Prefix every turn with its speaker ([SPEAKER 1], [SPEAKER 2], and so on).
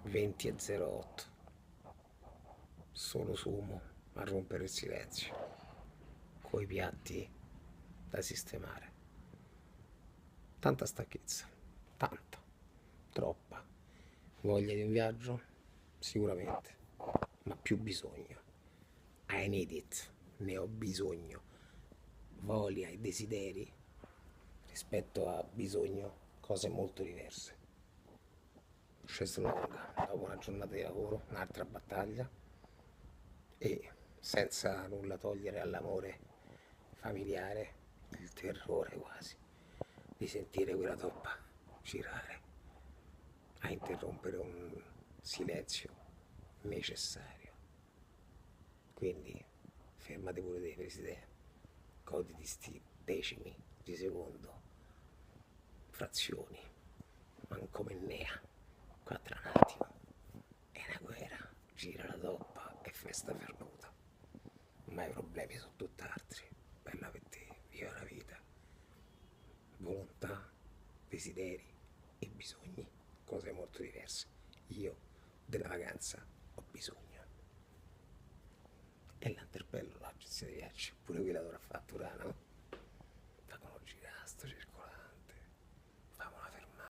[SPEAKER 1] 20:08, solo sumo a rompere il silenzio, coi piatti da sistemare. Tanta stanchezza, tanta, troppa. Voglia di un viaggio? Sicuramente, ma più bisogno. I need it, ne ho bisogno. Voglia e desideri rispetto a bisogno, cose molto diverse. Scelta lunga, dopo una giornata di lavoro, un'altra battaglia e senza nulla togliere all'amore familiare, il terrore quasi di sentire quella toppa girare a interrompere un silenzio necessario. Quindi fermate pure dei presidenti, goditi sti decimi di secondo, frazioni, manco mennea, qua tra un attimo è una guerra, gira la toppa e festa perduta. Ma i problemi sono tutt'altri, bella per te, viva la vita, volontà, desideri e bisogni, cose molto diverse. Io della vacanza ho bisogno. E l'anterbello l'agenzia di viaggio, pure quella dovrà fatturare, no? Ma come girare sto cerco